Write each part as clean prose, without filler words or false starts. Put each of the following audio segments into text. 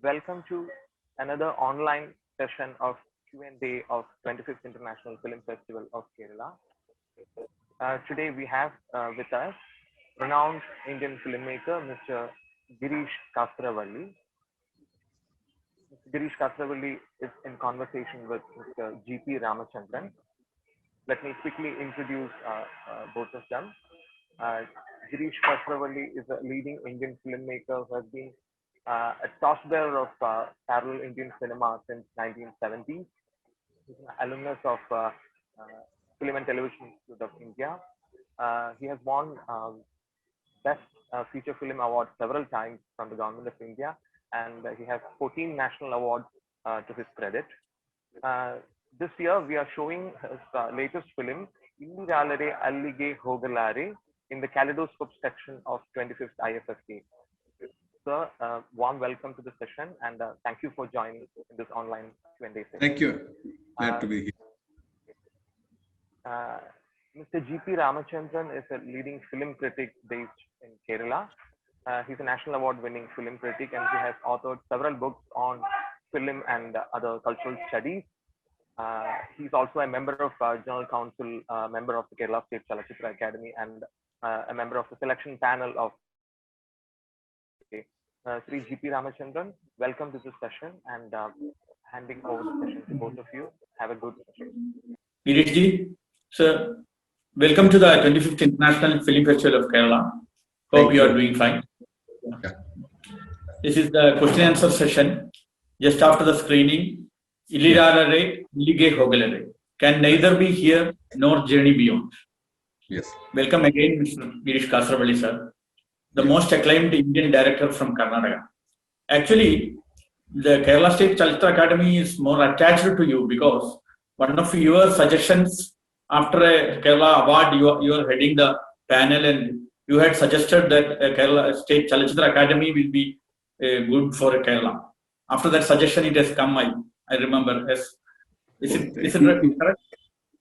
Welcome to another online session of Q&A of 25th International Film Festival of Kerala. Today we have with us renowned Indian filmmaker Mr. Girish Kasravalli. Mr. Girish Kasravalli is in conversation with Mr. G.P. Ramachandran. Let me quickly introduce both of them. Uh, Girish Kasravalli is a leading Indian filmmaker who has been a torchbearer of parallel Indian cinema since 1970s. He's an alumnus of Film and Television Institute of India. He has won Best Feature Film Award several times from the Government of India, and he has 14 national awards to his credit. This year, we are showing his latest film, Illiralare Allige Hogalare, in the Kaleidoscope section of 25th IFFK. Sir, warm welcome to the session, and thank you for joining in this online Q&A session. Thank you. Glad to be here. Mr. G.P. Ramachandran is a leading film critic based in Kerala. He's a national award-winning film critic, and he has authored several books on film and other cultural studies. He's also a member of General Council, member of the Kerala State Chalachitra Academy, and a member of the selection panel of Sri G.P. Ramachandran. Welcome to this session, and handing over the session to both of you. Have a good session. Girishji, sir, welcome to the 25th International Film Festival of Kerala. Hope you are doing fine. Yeah. This is the question and answer session. Just after the screening, Illiralare Allige Hogalare can neither be here nor journey beyond. Yes. Welcome again, Mr. Girish Kasravalli, sir, the most acclaimed Indian director from Karnataka. Actually, the Kerala State Chalachitra Academy is more attached to you because one of your suggestions after a Kerala award, you are heading the panel, and you had suggested that Kerala State Chalachitra Academy will be good for Kerala. After that suggestion, it has come. I remember. Yes. Is it correct?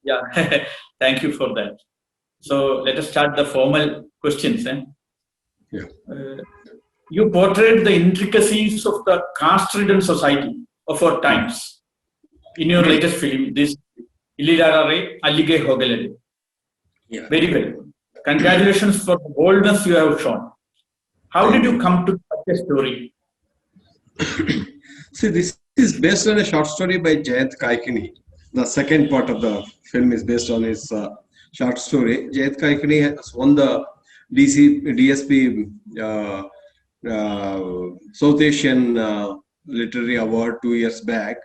Yeah. Thank you for that. So let us start the formal questions. Yeah. You portrayed the intricacies of the caste-ridden society of our times in your latest film, this Illiralare Allige Hogalare. Yeah. Very well. Congratulations for the boldness you have shown. How did you come to such a story? See, this is based on a short story by Jayant Kaikini. The second part of the film is based on his short story. Jayant Kaikini has won the DSP South Asian Literary Award 2 years back.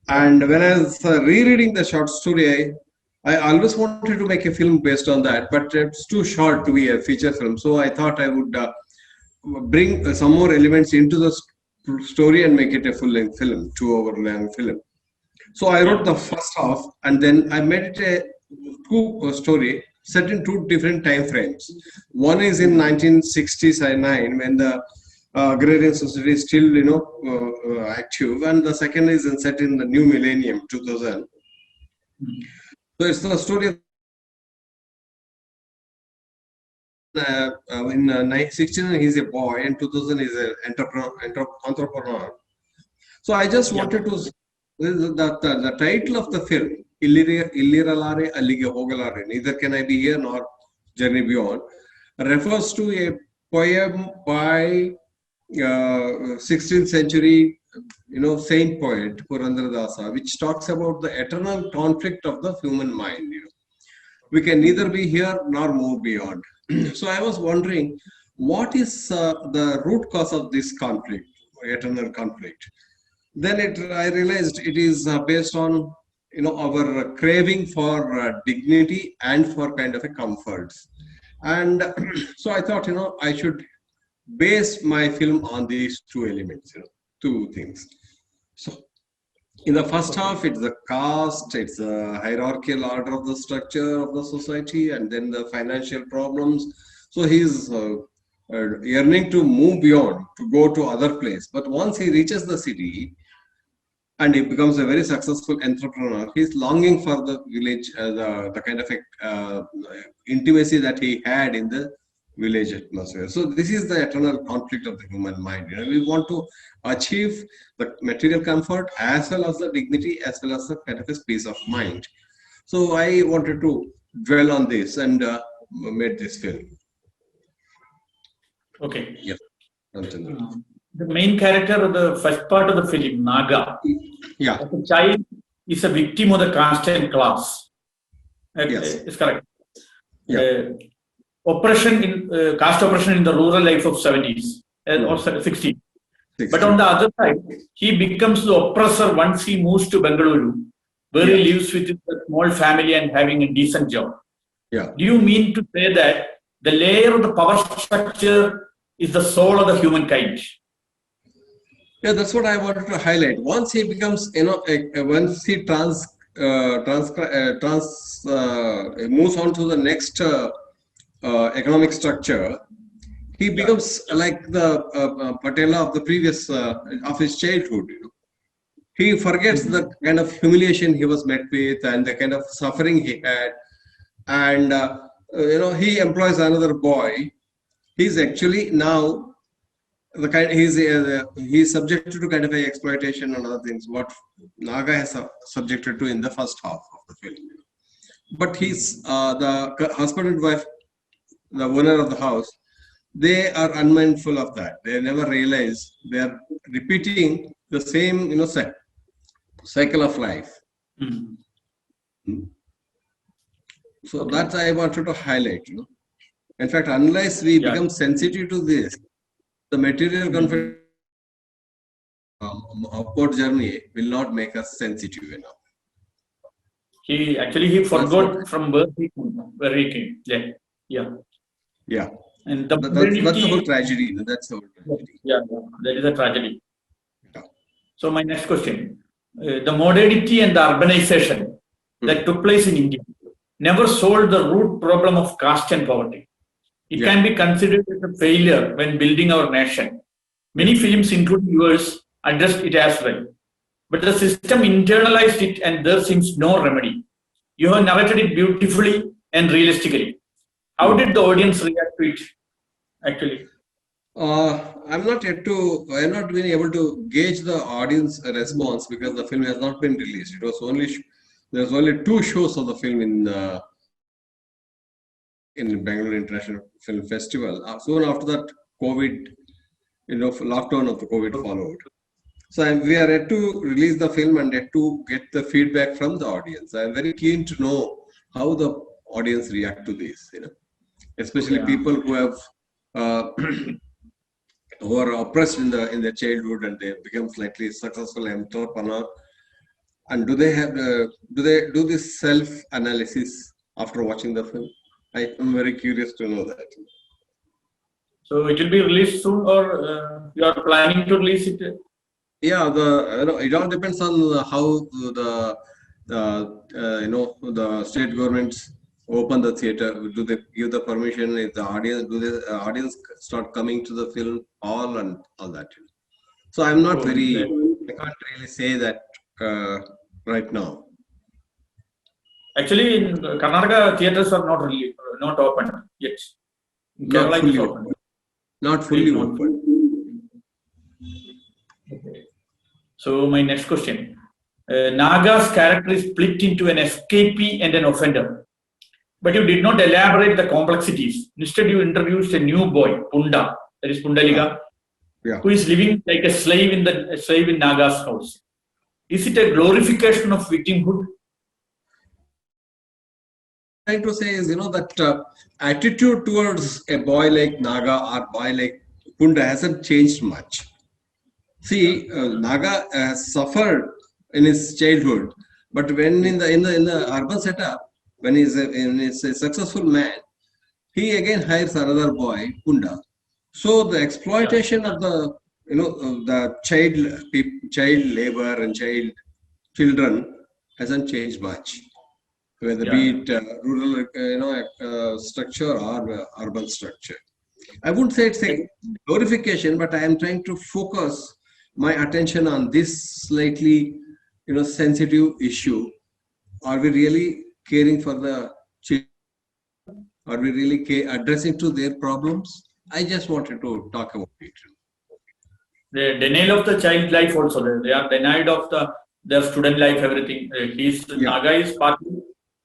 And when I was rereading the short story, I always wanted to make a film based on that, but it's too short to be a feature film. So I thought I would bring some more elements into the story and make it a full-length film, 2-hour-long film. So I wrote the first half, and then I made it a two story set in two different time frames. One is in 1969 when the agrarian society is still, active, and the second is set in the new millennium, 2000. So it's the story of in 16 he's a boy, and 2000 is an entrepreneur. So I just wanted to, the title of the film, Illiralare Allige Hogalare, neither can I be here nor journey beyond, refers to a poem by 16th century saint poet Purandaradasa, which talks about the eternal conflict of the human mind. We can neither be here nor move beyond. So I was wondering, what is the root cause of this conflict, eternal conflict? Then I realized it is based on our craving for dignity and for kind of a comfort. And so I thought I should base my film on these two elements, two things. So in the first half, it's the caste, it's the hierarchical order of the structure of the society, and then the financial problems. So he's yearning to move beyond, to go to other place. But once he reaches the city and he becomes a very successful entrepreneur, he's longing for the village, the kind of intimacy that he had in the village atmosphere. So this is the eternal conflict of the human mind. We want to achieve the material comfort as well as the dignity, as well as the kind of a peace of mind. So I wanted to dwell on this and made this film. Okay. Yes. The main character of the first part of the film, Naga, yeah, as a child, is a victim of the caste and class. Yes. It's correct. Yeah. Oppression in caste oppression in the rural life of 70s or 60s. But on the other side, he becomes the oppressor once he moves to Bengaluru, where he lives with a small family and having a decent job. Yeah. Do you mean to say that the layer of the power structure is the soul of the humankind? Yeah, that's what I wanted to highlight. Once he becomes, once he moves on to the next economic structure, he becomes like the Patela of the previous of his childhood. He forgets the kind of humiliation he was met with and the kind of suffering he had, and he employs another boy. He's actually now the kind he's subjected to kind of a exploitation and other things what Naga has subjected to in the first half of the film. But he's the husband and wife, the owner of the house, they are unmindful of that. They never realize they are repeating the same cycle of life. So that's I wanted to highlight. In fact, unless we become sensitive to this, the material comfort upward journey will not make us sensitive enough. He forgot from where he came. Yeah. And that's the whole tragedy. That's the whole tragedy. Yeah, that is a tragedy. Yeah. So my next question: the modernity and the urbanization that took place in India never solved the root problem of caste and poverty. It can be considered as a failure when building our nation. Many films, including yours, addressed it as well. But the system internalized it and there seems no remedy. You have narrated it beautifully and realistically. How did the audience react to it, actually? I'm not been able to gauge the audience response because the film has not been released. It was there's only 2 shows of the film in Bangalore International Film Festival. Soon after that, COVID, lockdown of the COVID followed. So we are yet to release the film and yet to get the feedback from the audience. I'm very keen to know how the audience react to this. Especially people who have who are oppressed in their childhood and they become slightly successful entrepreneur. And do they do this self-analysis after watching the film? I am very curious to know that. So it will be released soon, or you are planning to release it? Yeah, it all depends on how the state governments open the theater. Do they give the permission? If the audience start coming to the film hall and all that? So I'm not I can't really say that right now. Actually, in Karnataka, theaters are not open yet. Not fully open. Okay. So my next question. Naga's character is split into an escapee and an offender. But you did not elaborate the complexities. Instead, you introduced a new boy, Punda, that is Pundalika, who is living like a slave in Naga's house. Is it a glorification of victimhood? Trying to say is that attitude towards a boy like Naga or boy like Punda hasn't changed much. See, Naga has suffered in his childhood, but when in the urban setup, when he's a successful man, he again hires another boy, Punda. So the exploitation of the child labor and children hasn't changed much, whether be it rural structure or urban structure. I wouldn't say it's a glorification, but I am trying to focus my attention on this slightly sensitive issue. Are we really caring for the children, Are we really addressing to their problems? I just wanted to talk about it. The denial of the child life also. They are denied of their student life, everything. Naga is partly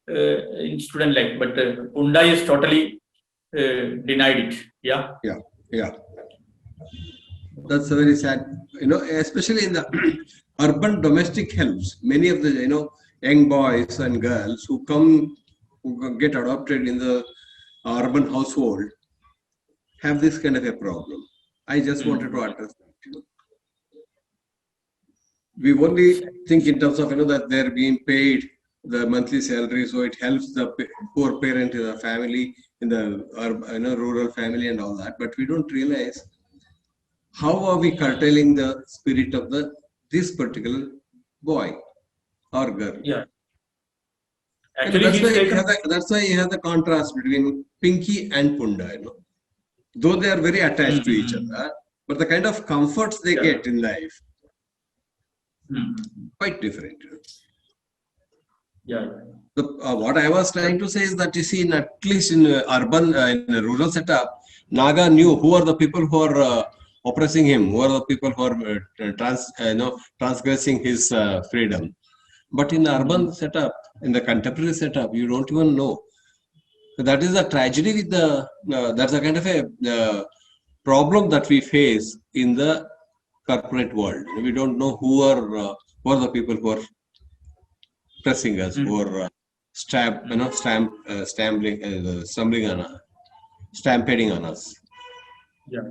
in student life, but Punda is totally denied it. Yeah. That's a very sad, especially in the urban domestic helps. Many of the, young boys and girls who get adopted in the urban household have this kind of a problem. I just wanted to address that. We only think in terms of, that they're being paid the monthly salary, so it helps the poor parent in the family, in the rural family and all that. But we don't realize how are we curtailing the spirit of this particular boy or girl. Yeah. Actually, that's why you have the contrast between Pinky and Punda. Though they are very attached to each other, but the kind of comforts they get in life quite different. What I was trying to say is that you see, at least in urban, in a rural setup, Naga knew who are the people who are oppressing him, who are the people who are transgressing his freedom. But in the urban setup, in the contemporary setup, you don't even know. So that is a tragedy with that's a kind of a problem that we face in the corporate world. We don't know who are the people who are pressing us, who are stampeding on us. Yeah.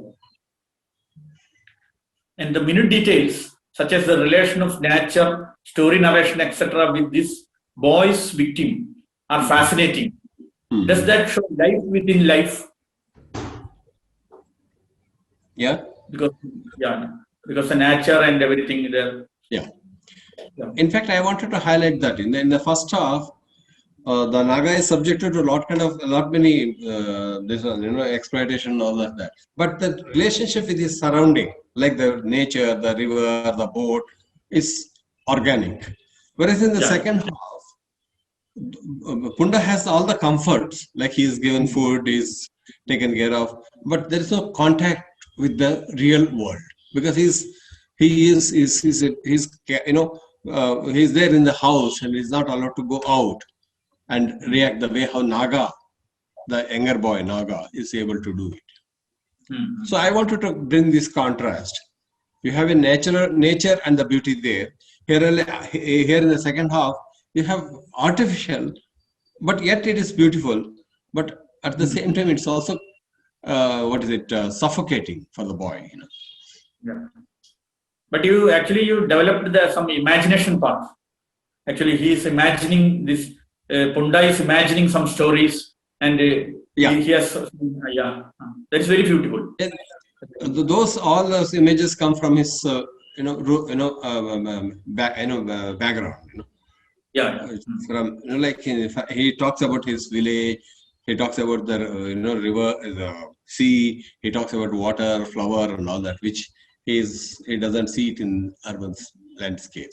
And the minute details, such as the relation of nature, story narration, etc., with this boy's victim, are fascinating. Does that show life within life? Yeah. Because the nature and everything there. Yeah. In fact, I wanted to highlight that in the first half, the Naga is subjected to many exploitation and all that. But the relationship with his surrounding, like the nature, the river, the boat, is organic. Whereas in the second half, Punda has all the comforts, like he is given food, he is taken care of, but there is no contact with the real world because he's there in the house and he's not allowed to go out and react the way how Naga, the younger boy Naga, is able to do it. So I wanted to bring this contrast. You have a nature and the beauty there. Here in the second half, you have artificial, but yet it is beautiful. But at the same time, it's also suffocating for the boy. Yeah. But you developed some imagination part. Actually, he is imagining this. Punda is imagining some stories, and he has. That's very beautiful. All those images come from his background. From he talks about his village. He talks about the river, the sea. He talks about water, flower, and all that, which he doesn't see it in urban landscape.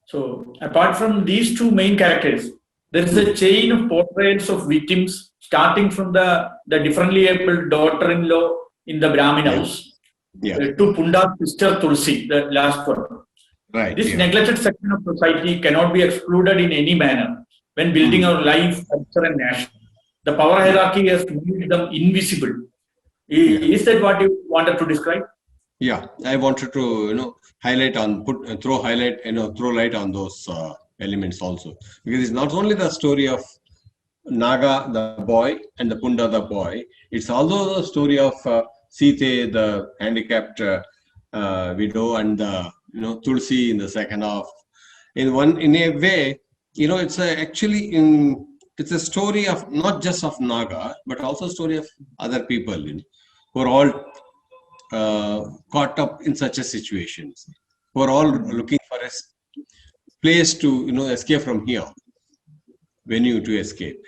So, apart from these two main characters, there is a chain of portraits of victims, starting from the differently abled daughter-in-law in the Brahmin house to Punda's sister Tulsi, the last one. Right. This neglected section of society cannot be excluded in any manner when building our life, culture, and nation. The power hierarchy has made them invisible. Is that what you wanted to describe? Yeah, I wanted to throw light on those elements also, because it's not only the story of Naga the boy and the Punda the boy, it's also the story of Sita, the handicapped widow, and Tulsi in the second half. In a way, it's a story of not just of Naga, but also a story of other people who are all caught up in such a situations, who are all looking for a place to escape from here, venue to escape.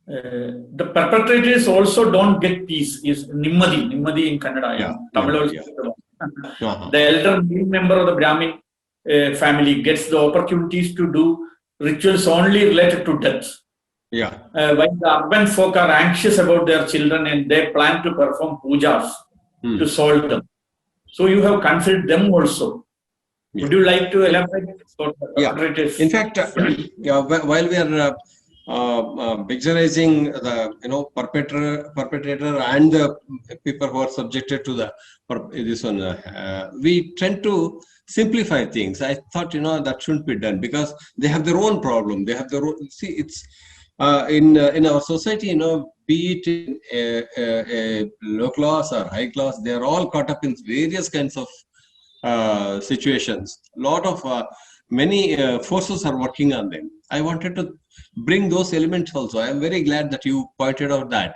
The perpetrators also don't get peace. Is Nimmadi in Kannada. Tamil also. The elder member of the Brahmin a family gets the opportunities to do rituals only related to death. Yeah. While the urban folk are anxious about their children and they plan to perform pujas to solve them. So you have considered them also. Yeah. Would you like to elaborate? Yeah. In fact, while we are picturizing the perpetrator and the people who are subjected to this one, we tend to simplify things. I thought that shouldn't be done because they have their own problem. They have their own. See, it's in our society, be it in a low class or high class, they are all caught up in various kinds of situations. Many forces are working on them. I wanted to bring those elements also. I am very glad that you pointed out that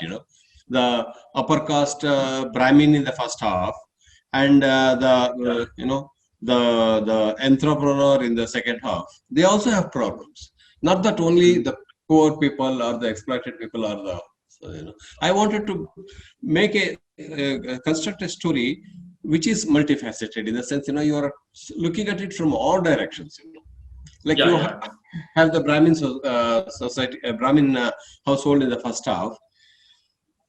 the upper caste Brahmin in the first half and the entrepreneur in the second half. They also have problems. Not that only the poor people or the exploited people are the. I wanted to make construct a story which is multifaceted in the sense, you are looking at it from all directions. Like have the Brahmin society, Brahmin household in the first half,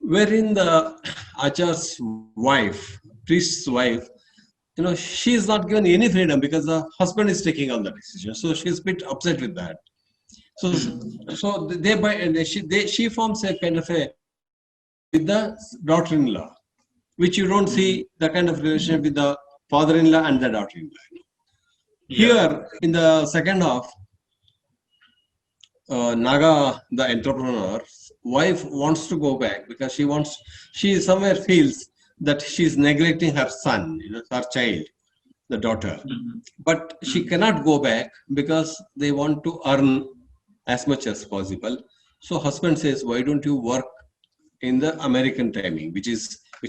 wherein the Achar's wife, priest's wife, she is not given any freedom because the husband is taking all the decision. So she is a bit upset with that. So she forms a kind of a with the daughter-in-law, which you don't see the kind of relationship with the father-in-law and the daughter-in-law. Here in the second half, Naga, the entrepreneur's wife, wants to go back because she somewhere feels that she's neglecting her son, her child, the daughter. But she cannot go back because they want to earn as much as possible. So husband says, why don't you work in the American timing, which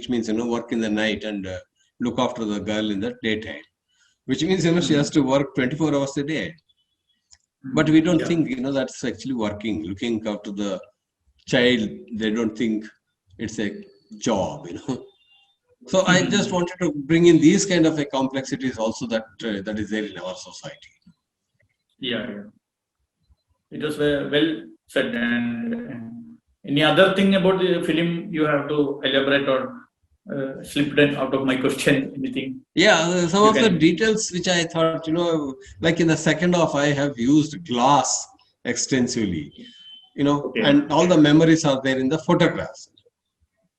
means, work in the night and look after the girl in the daytime, which means, she has to work 24 hours a day. But we don't think, that's actually working, looking after the child. They don't think it's a job, So I just wanted to bring in these kind of a complexities also that is there in our society. Yeah. It was well said. And any other thing about the film you have to elaborate or slipped out of my question? Anything? Yeah, some of the details which I thought, like in the second half, I have used glass extensively, and all the memories are there in the photographs.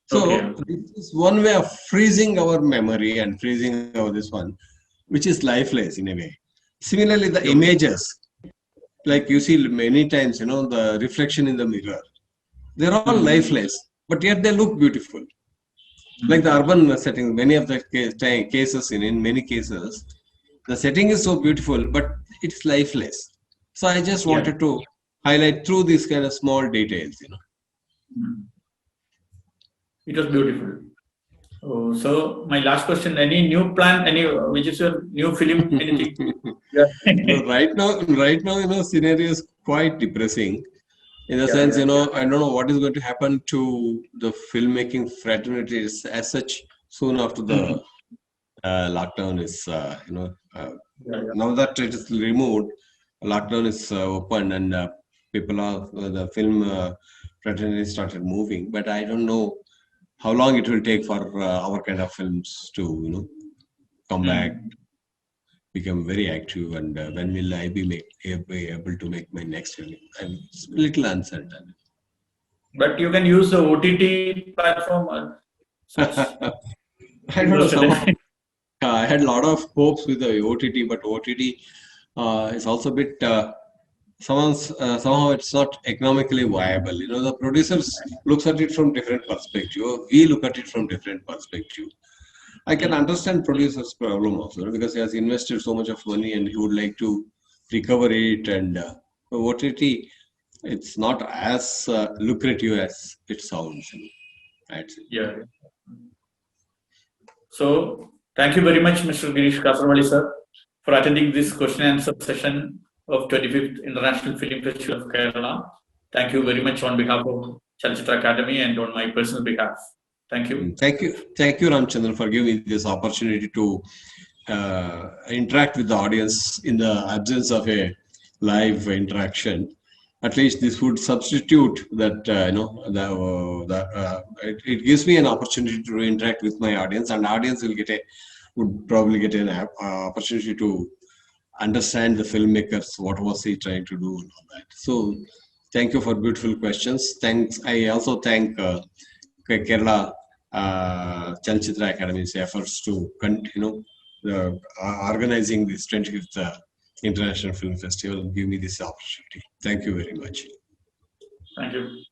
So this is one way of freezing our memory and freezing this one, which is lifeless in a way. Similarly, the images, like you see many times, the reflection in the mirror, they're all lifeless, but yet they look beautiful. Like the urban setting, many of the cases, in many cases, the setting is so beautiful, but it's lifeless. So I just wanted to highlight through these kind of small details, It was beautiful. Oh, so my last question: any new plan? Which is your new film? Anything? Right now, scenario is quite depressing. In the sense, I don't know what is going to happen to the filmmaking fraternities as such soon after the lockdown is, now that it is removed, lockdown is open and the film fraternity started moving. But I don't know how long it will take for our kind of films to, come back, become very active, and when will I be able to make my next film? I'm a little uncertain. But you can use the OTT platform. I don't know. I had a lot of hopes with the OTT, but OTT is also a bit. Somehow it's not economically viable. The producers looks at it from different perspective. We look at it from different perspective. I can understand producer's problem also because he has invested so much of money and he would like to recover it. And OTT, it's not as lucrative as it sounds. Yeah. So thank you very much, Mr. Girish Kasarwalli, sir, for attending this question and answer session of 25th International Film Festival of Kerala. Thank you very much on behalf of Chalachitra Academy and on my personal behalf. Thank you. Thank you, Ramchandran, for giving me this opportunity to interact with the audience in the absence of a live interaction. At least this would substitute that, it gives me an opportunity to interact with my audience, and audience would probably get an opportunity to understand the filmmakers, what was he trying to do and all that. So thank you for beautiful questions. Thanks. I also thank Kerala Chalachitra Academy's efforts to organizing this 25th International Film Festival and give me this opportunity. Thank you very much. Thank you.